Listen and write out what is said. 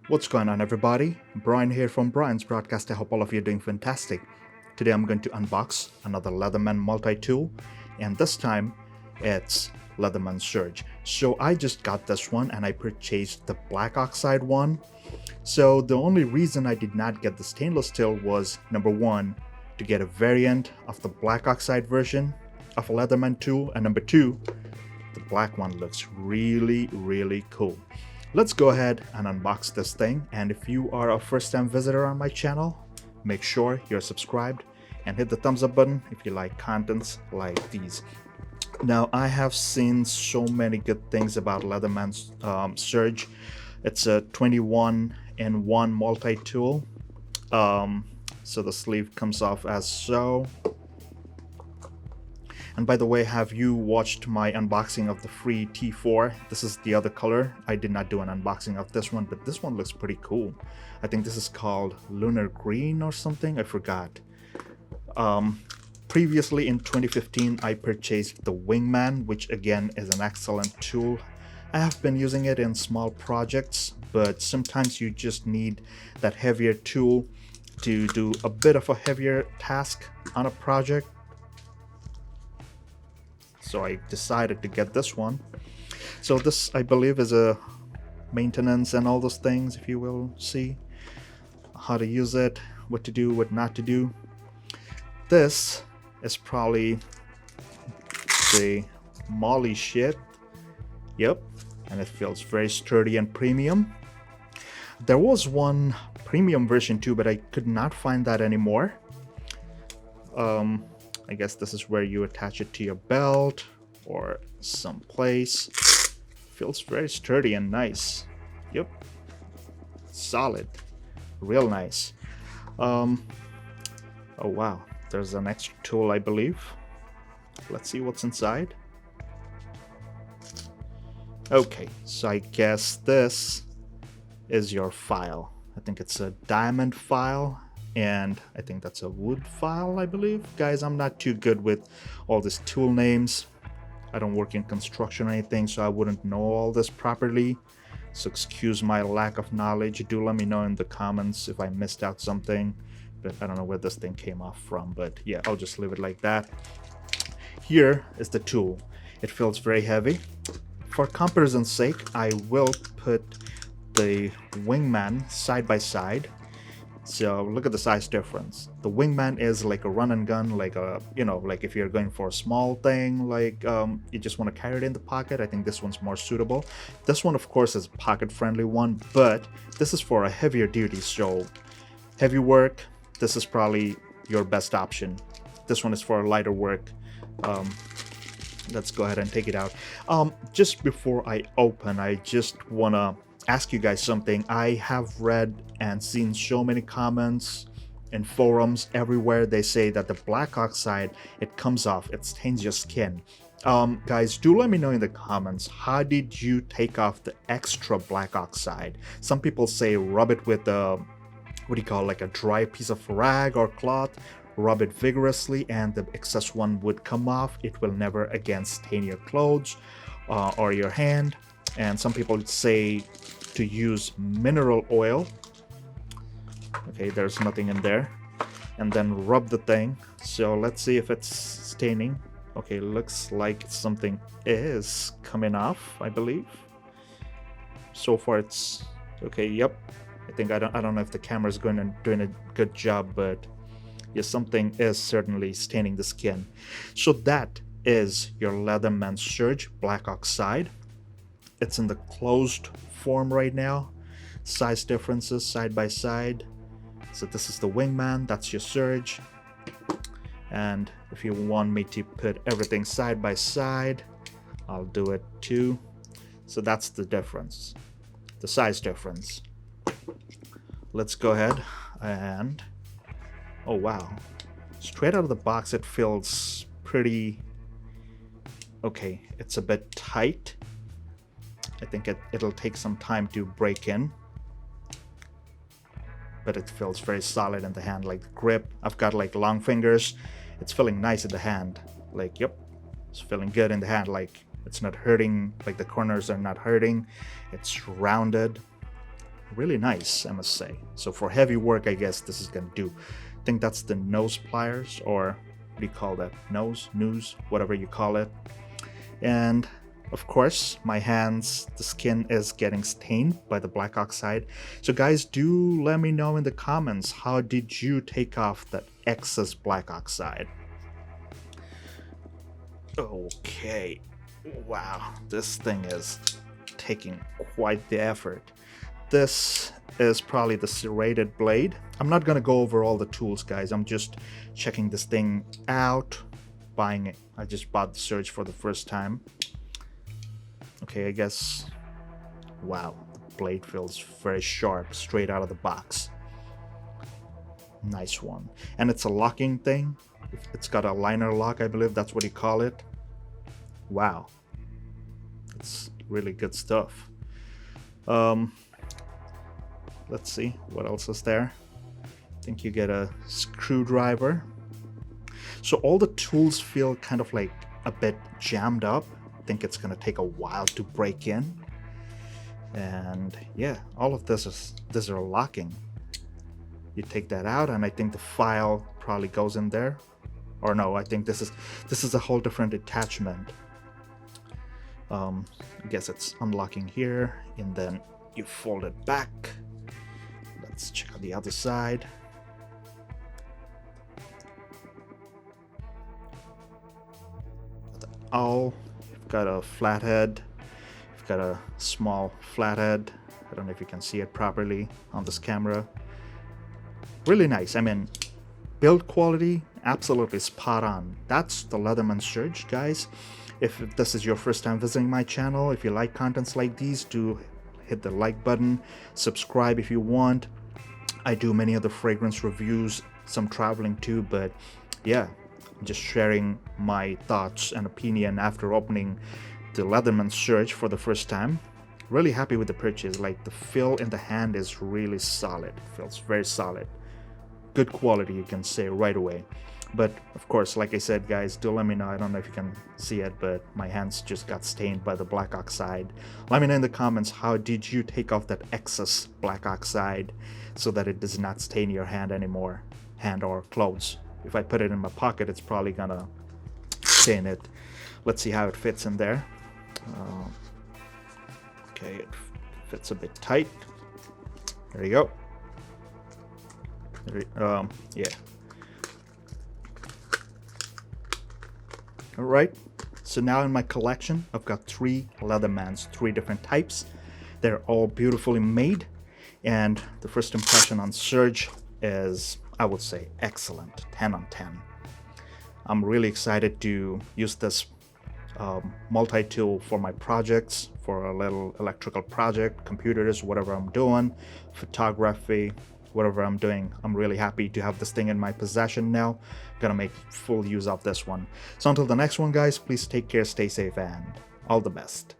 What's going on, everybody? Brian here from Brian's Broadcast. I hope all of you are doing fantastic. Today I'm going to unbox another Leatherman multi-tool, and this time it's Leatherman Surge. So I just got this one and I purchased the Black Oxide one. So the only reason I did not get the stainless steel was number one, to get a variant of the Black Oxide version of a Leatherman tool, and number two, the black one looks really cool. Let's go ahead and unbox this thing, and if you are a first-time visitor on my channel, make sure you're subscribed and hit the thumbs up button if you like contents like these. Now, I have seen so many good things about Leatherman's Surge. It's a 21-in-1 multi-tool. So the sleeve comes off as so. And by the way, have you watched my unboxing of the free T4? This is the other color. I did not do an unboxing of this one, but this one looks pretty cool. I think this is called Lunar Green or something, I forgot. Previously in 2015, I purchased the Wingman, which again is an excellent tool. I have been using it in small projects, but sometimes you just need that heavier tool to do a bit of a heavier task on a project. So I decided to get this one. So this, I believe, is a maintenance and all those things, if you will see how to use it, what to do, what not to do. This is probably the Molly shit. Yep, and it feels very sturdy and premium. There was one premium version too, but I could not find that anymore. I guess this is where you attach it to your belt or someplace. Feels very sturdy and nice. Yep. Solid. Real nice. Oh wow. There's an extra tool, I believe. Let's see what's inside. Okay, so I guess this is your file. I think it's a diamond file. And I think that's a wood file, I believe. Guys, I'm not too good with all these tool names. I don't work in construction or anything, so I wouldn't know all this properly. So excuse my lack of knowledge. Do let me know in the comments if I missed out something. But I don't know where this thing came off from. But yeah, I'll just leave it like that. Here is the tool. It feels very heavy. For comparison's sake, I will put the Wingman side by side. So look at the size difference. The Wingman is like a run and gun, like a, like if you're going for a small thing, like you just want to carry it in the pocket. I think this one's more suitable. This one, of course, is a pocket friendly one, but this is for a heavier duty. So heavy work, this is probably your best option. This one is for lighter work. Let's go ahead and take it out. Just before I open, I just want to ask you guys something. I have read and seen so many comments in forums everywhere. They say that the black oxide, it comes off, it stains your skin. Guys, do let me know in the comments, how did you take off the extra black oxide? Some people say rub it with a, what do you call, like a dry piece of rag or cloth. Rub it vigorously and the excess one would come off. It will never again stain your clothes or your hand. And some people say to use mineral oil. Okay, there's nothing in there. And then rub the thing. So let's see if it's staining. Okay, looks like something is coming off, I believe. So far it's okay. Yep. I don't know if the camera is doing a good job, but yes, something is certainly staining the skin. So that is your Leatherman Surge Black Oxide. It's in the closed form right now. Size differences side by side. So this is the Wingman, that's your Surge. And if you want me to put everything side by side, I'll do it too. So that's the difference, the size difference. Let's go ahead and, oh wow, straight out of the box it feels pretty, okay, it's a bit tight. I think it'll take some time to break in, but it feels very solid in the hand. Like the grip, I've got like long fingers. It's feeling nice in the hand. Like, yep, it's feeling good in the hand. Like it's not hurting, like the corners are not hurting. It's rounded. really nice, I must say. So for heavy work, I guess this is gonna do. I think that's the nose pliers, or what do you call that? News, whatever you call it. And of course, my hands, the skin is getting stained by the black oxide. So guys, do let me know in the comments, how did you take off that excess black oxide? Okay, wow, this thing is taking quite the effort. This is probably the serrated blade. I'm not gonna go over all the tools, guys. I'm just checking this thing out, buying it. I just bought the Surge for the first time. Okay, I guess, wow, the blade feels very sharp straight out of the box. Nice one. And it's a locking thing. It's got a liner lock, I believe that's what you call it. Wow, it's really good stuff. Let's see what else is there. I think you get a screwdriver. So all the tools feel kind of like a bit jammed up. I think it's gonna take a while to break in. And yeah, all of these are locking. You take that out, and I think the file probably goes in there. Or no, I think this is a whole different attachment. I guess it's unlocking here, and then you fold it back. Let's check out the other side. Oh, you've got a flathead. You've got a small flathead. I don't know if you can see it properly on this camera. Really nice. I mean, build quality, absolutely spot on. That's the Leatherman Surge, guys. If this is your first time visiting my channel, if you like contents like these, do hit the like button, subscribe if you want. I do many other fragrance reviews, some traveling too, but yeah, I'm just sharing my thoughts and opinion after opening the Leatherman Surge for the first time. Really happy with the purchase. Like, the feel in the hand is really solid. It feels very solid. Good quality, you can say right away. But of course, like I said, guys, do let me know. I don't know if you can see it, but my hands just got stained by the black oxide. Let me know in the comments, how did you take off that excess black oxide so that it does not stain your hand anymore, hand or clothes. If I put it in my pocket, it's probably gonna stain it. Let's see how it fits in there. Okay, it fits a bit tight. There you go. Yeah. Alright, so now in my collection, I've got 3 Leathermans, 3 different types. They're all beautifully made, and the first impression on Surge is, I would say, excellent, 10 on 10. I'm really excited to use this multi-tool for my projects, for a little electrical project, computers, whatever I'm doing, photography, whatever I'm doing. I'm really happy to have this thing in my possession now. Gonna make full use of this one. So until the next one, guys, please take care, stay safe, and all the best.